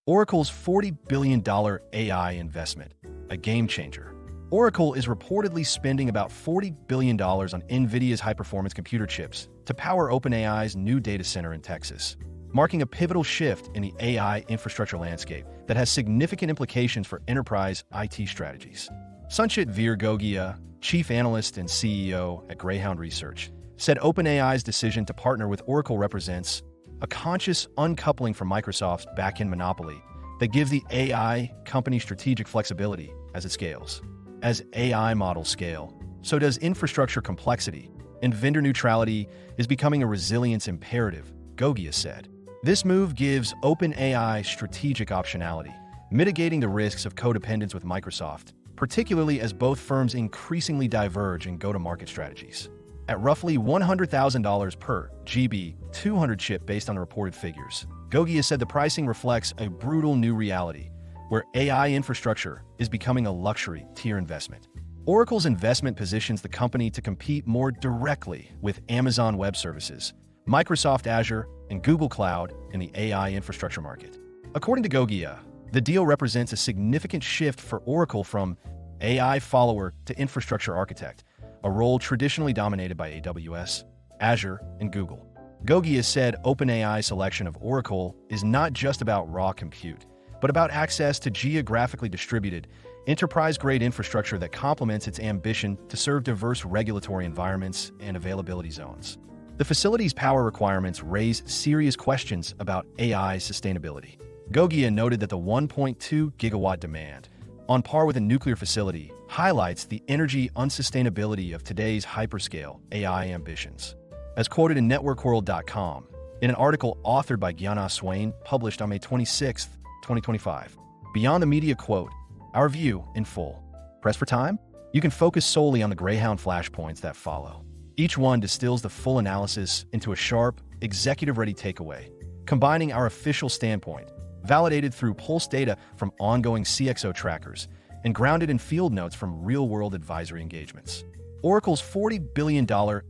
Oracle's $40 billion AI investment, a game changer. Oracle is reportedly spending about $40 billion on Nvidia's high-performance computer chips to power OpenAI's new data center in Texas, marking a pivotal shift in the AI infrastructure landscape that has significant implications for enterprise IT strategies. Sanchit Gogia, chief analyst and CEO at Greyhound Research, said OpenAI's decision to partner with Oracle represents a conscious uncoupling from Microsoft's back-end monopoly that gives the AI company strategic flexibility as it scales. As AI models scale, so does infrastructure complexity, and vendor neutrality is becoming a resilience imperative, Gogia said. This move gives OpenAI strategic optionality, mitigating the risks of codependence with Microsoft, particularly as both firms increasingly diverge in go-to-market strategies. At roughly $100,000 per GB200 chip based on the reported figures, Gogia said the pricing reflects a brutal new reality, where AI infrastructure is becoming a luxury tier investment. Oracle's investment positions the company to compete more directly with Amazon Web Services, Microsoft Azure, and Google Cloud in the AI infrastructure market. According to Gogia, the deal represents a significant shift for Oracle from AI follower to infrastructure architect, a role traditionally dominated by AWS, Azure, and Google. Gogia said OpenAI's selection of Oracle is not just about raw compute, but about access to geographically distributed, enterprise-grade infrastructure that complements its ambition to serve diverse regulatory environments and availability zones. The facility's power requirements raise serious questions about AI sustainability. Gogia noted that the 1.2 gigawatt demand, on par with a nuclear facility, highlights the energy unsustainability of today's hyperscale AI ambitions. As quoted in networkworld.com, in an article authored by Gyana Swain, published on May 26, 2025. Beyond the media quote, our view in full. Press for time? You can focus solely on the Greyhound flashpoints that follow. Each one distills the full analysis into a sharp, executive-ready takeaway, combining our official standpoint, validated through Pulse data from ongoing CXO trackers, and grounded in field notes from real-world advisory engagements. Oracle's $40 billion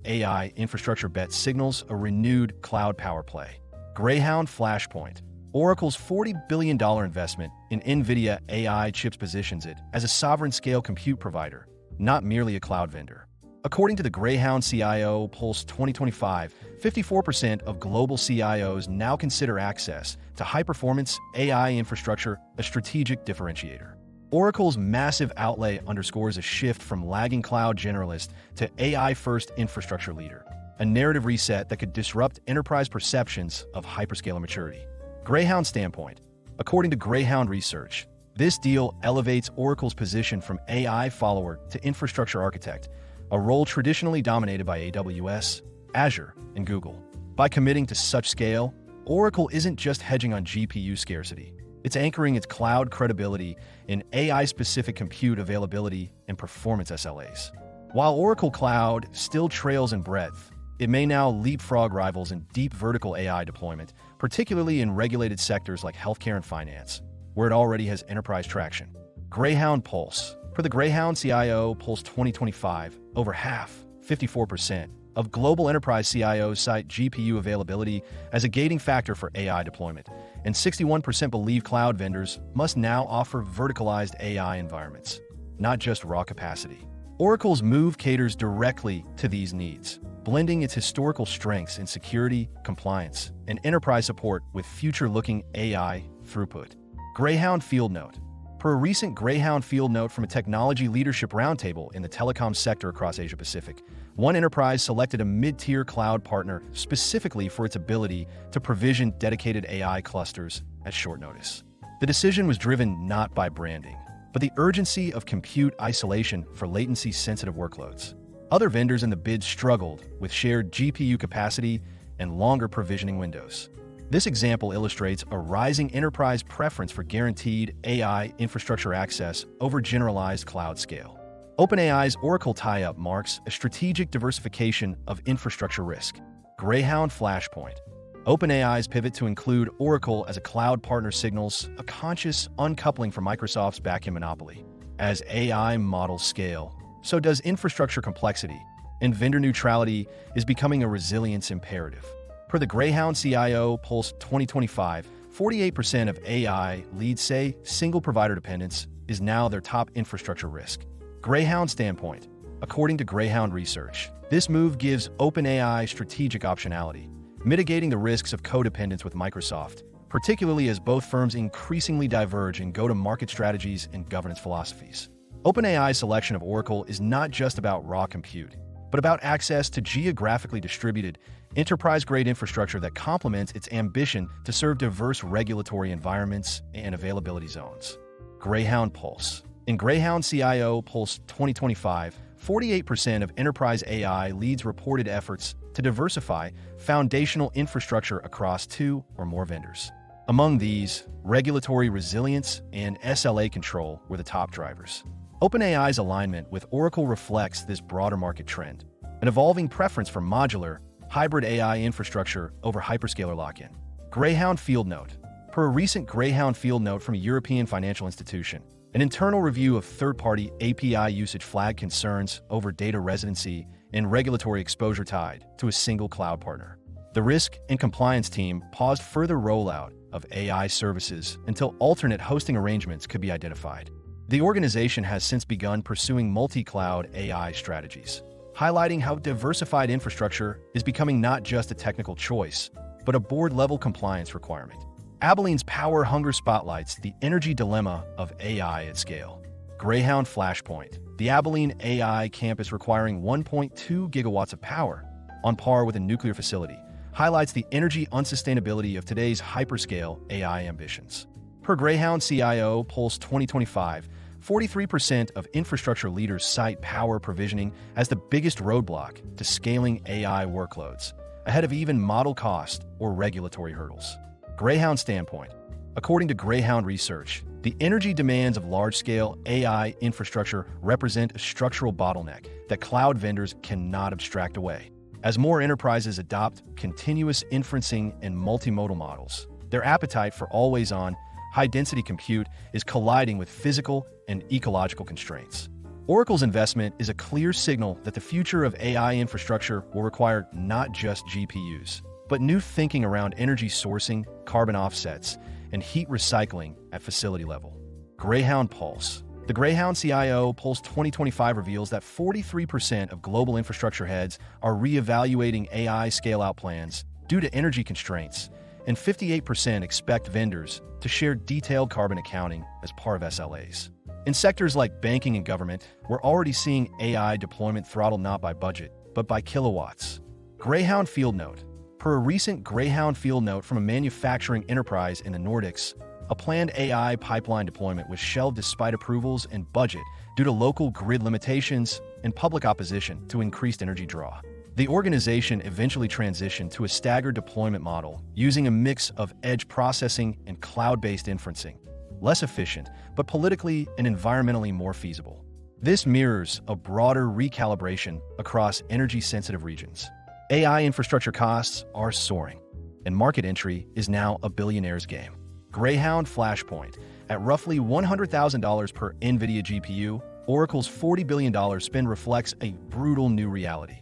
AI infrastructure bet signals a renewed cloud power play. Greyhound Flashpoint. Oracle's $40 billion investment in Nvidia AI chips positions it as a sovereign-scale compute provider, not merely a cloud vendor. According to the Greyhound CIO Pulse 2025, 54% of global CIOs now consider access to high-performance AI infrastructure a strategic differentiator. Oracle's massive outlay underscores a shift from lagging cloud generalist to AI-first infrastructure leader, a narrative reset that could disrupt enterprise perceptions of hyperscaler maturity. Greyhound standpoint. According to Greyhound Research, this deal elevates Oracle's position from AI follower to infrastructure architect, a role traditionally dominated by AWS, Azure, and Google. By committing to such scale, Oracle isn't just hedging on GPU scarcity. It's anchoring its cloud credibility in AI-specific compute availability and performance SLAs. While Oracle Cloud still trails in breadth, it may now leapfrog rivals in deep vertical AI deployment, particularly in regulated sectors like healthcare and finance, where it already has enterprise traction. Greyhound Pulse. For the Greyhound CIO Pulse 2025, over half, 54%, of global enterprise CIOs cite GPU availability as a gating factor for AI deployment, and 61% believe cloud vendors must now offer verticalized AI environments, not just raw capacity. Oracle's move caters directly to these needs, blending its historical strengths in security, compliance, and enterprise support with future-looking AI throughput. Greyhound Field Note. Per a recent Greyhound Field Note from a technology leadership roundtable in the telecom sector across Asia-Pacific, one enterprise selected a mid-tier cloud partner specifically for its ability to provision dedicated AI clusters at short notice. The decision was driven not by branding, but the urgency of compute isolation for latency-sensitive workloads. Other vendors in the bid struggled with shared GPU capacity and longer provisioning windows. This example illustrates a rising enterprise preference for guaranteed AI infrastructure access over generalized cloud scale. OpenAI's Oracle tie-up marks a strategic diversification of infrastructure risk. Greyhound Flashpoint. OpenAI's pivot to include Oracle as a cloud partner signals a conscious uncoupling from Microsoft's back-end monopoly. As AI models scale, so does infrastructure complexity, and vendor neutrality is becoming a resilience imperative. Per the Greyhound CIO Pulse 2025, 48% of AI leads say single provider dependence is now their top infrastructure risk. Greyhound standpoint. According to Greyhound Research, this move gives OpenAI strategic optionality, mitigating the risks of codependence with Microsoft, particularly as both firms increasingly diverge in go-to-market strategies and governance philosophies. OpenAI's selection of Oracle is not just about raw compute, but about access to geographically distributed, enterprise-grade infrastructure that complements its ambition to serve diverse regulatory environments and availability zones. Greyhound Pulse. In Greyhound CIO Pulse 2025, 48% of enterprise AI leads reported efforts to diversify foundational infrastructure across 2 or more vendors. Among these, regulatory resilience and SLA control were the top drivers. OpenAI's alignment with Oracle reflects this broader market trend, an evolving preference for modular, hybrid AI infrastructure over hyperscaler lock-in. Greyhound Field Note. Per a recent Greyhound Field Note from a European financial institution, an internal review of third-party API usage flagged concerns over data residency and regulatory exposure tied to a single cloud partner. The risk and compliance team paused further rollout of AI services until alternate hosting arrangements could be identified. The organization has since begun pursuing multi-cloud AI strategies, highlighting how diversified infrastructure is becoming not just a technical choice, but a board-level compliance requirement. Abilene's power hunger spotlights the energy dilemma of AI at scale. Greyhound Flashpoint. The Abilene AI campus requiring 1.2 gigawatts of power, on par with a nuclear facility, highlights the energy unsustainability of today's hyperscale AI ambitions. Per Greyhound CIO Pulse 2025, 43% of infrastructure leaders cite power provisioning as the biggest roadblock to scaling AI workloads, ahead of even model cost or regulatory hurdles. Greyhound standpoint. According to Greyhound Research, the energy demands of large-scale AI infrastructure represent a structural bottleneck that cloud vendors cannot abstract away. As more enterprises adopt continuous inferencing and multimodal models, their appetite for always-on, high-density compute is colliding with physical and ecological constraints. Oracle's investment is a clear signal that the future of AI infrastructure will require not just GPUs, but new thinking around energy sourcing, carbon offsets, and heat recycling at facility level. Greyhound Pulse. The Greyhound CIO Pulse 2025 reveals that 43% of global infrastructure heads are reevaluating AI scale-out plans due to energy constraints, and 58% expect vendors to share detailed carbon accounting as part of SLAs. In sectors like banking and government, we're already seeing AI deployment throttled not by budget, but by kilowatts. Greyhound Field Note. Per a recent Greyhound Field Note from a manufacturing enterprise in the Nordics, a planned AI pipeline deployment was shelved despite approvals and budget due to local grid limitations and public opposition to increased energy draw. The organization eventually transitioned to a staggered deployment model using a mix of edge processing and cloud-based inferencing, less efficient, but politically and environmentally more feasible. This mirrors a broader recalibration across energy-sensitive regions. AI infrastructure costs are soaring, and market entry is now a billionaire's game. Greyhound Flashpoint. At roughly $100,000 per Nvidia GPU, Oracle's $40 billion spend reflects a brutal new reality.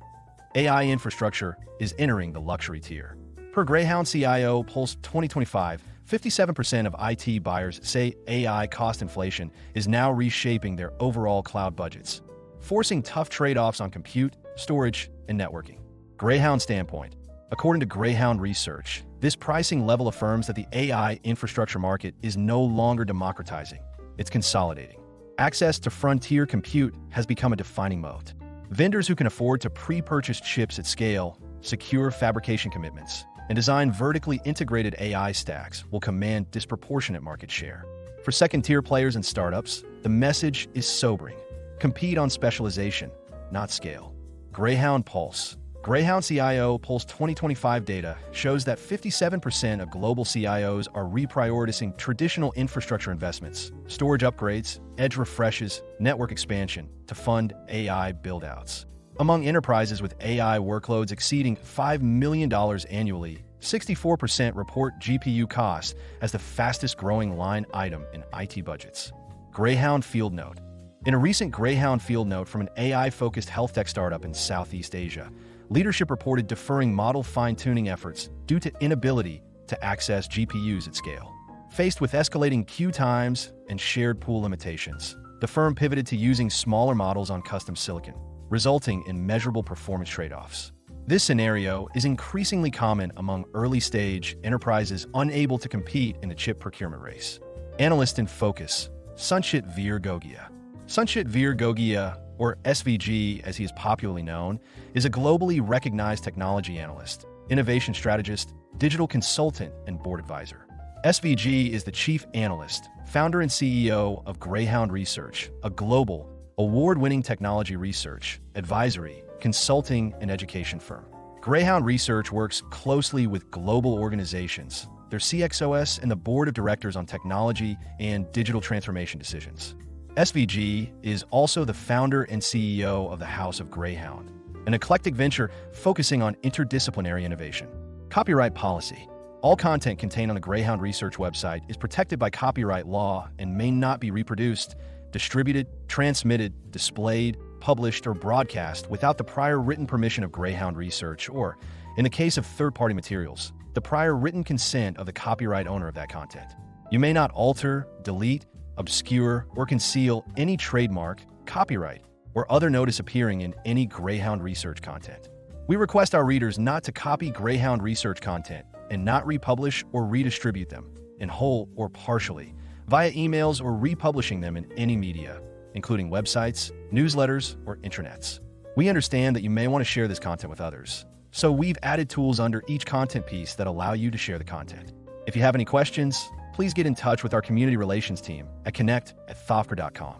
AI infrastructure is entering the luxury tier. Per Greyhound CIO Pulse 2025, 57% of IT buyers say AI cost inflation is now reshaping their overall cloud budgets, forcing tough trade-offs on compute, storage, and networking. Greyhound standpoint. According to Greyhound Research, this pricing level affirms that the AI infrastructure market is no longer democratizing, it's consolidating. Access to frontier compute has become a defining moat. Vendors who can afford to pre-purchase chips at scale, secure fabrication commitments, and design vertically integrated AI stacks will command disproportionate market share. For second-tier players and startups, the message is sobering. Compete on specialization, not scale. Greyhound Pulse. Greyhound CIO Pulse 2025 data shows that 57% of global CIOs are reprioritizing traditional infrastructure investments, storage upgrades, edge refreshes, network expansion to fund AI buildouts. Among enterprises with AI workloads exceeding $5 million annually, 64% report GPU costs as the fastest-growing line item in IT budgets. Greyhound Field Note. In a recent Greyhound Field Note from an AI-focused health tech startup in Southeast Asia, leadership reported deferring model fine-tuning efforts due to inability to access GPUs at scale. Faced with escalating queue times and shared pool limitations, the firm pivoted to using smaller models on custom silicon, resulting in measurable performance trade-offs. This scenario is increasingly common among early-stage enterprises unable to compete in the chip procurement race. Analyst in focus, Sanchit Gogia. Sanchit Gogia, or SVG as he is popularly known, is a globally recognized technology analyst, innovation strategist, digital consultant, and board advisor. SVG is the chief analyst, founder and CEO of Greyhound Research, a global, award-winning technology research, advisory, consulting, and education firm. Greyhound Research works closely with global organizations, their CXOs, and the board of directors on technology and digital transformation decisions. SVG is also the founder and CEO of the House of Greyhound, an eclectic venture focusing on interdisciplinary innovation. Copyright policy. All content contained on the Greyhound Research website is protected by copyright law and may not be reproduced, distributed, transmitted, displayed, published, or broadcast without the prior written permission of Greyhound Research or, in the case of third-party materials, the prior written consent of the copyright owner of that content. You may not alter, delete, obscure, or conceal any trademark, copyright, or other notice appearing in any Greyhound Research content. We request our readers not to copy Greyhound Research content and not republish or redistribute them, in whole or partially, via emails or republishing them in any media, including websites, newsletters, or intranets. We understand that you may want to share this content with others, so we've added tools under each content piece that allow you to share the content. If you have any questions, please get in touch with our community relations team at connect@thofker.com.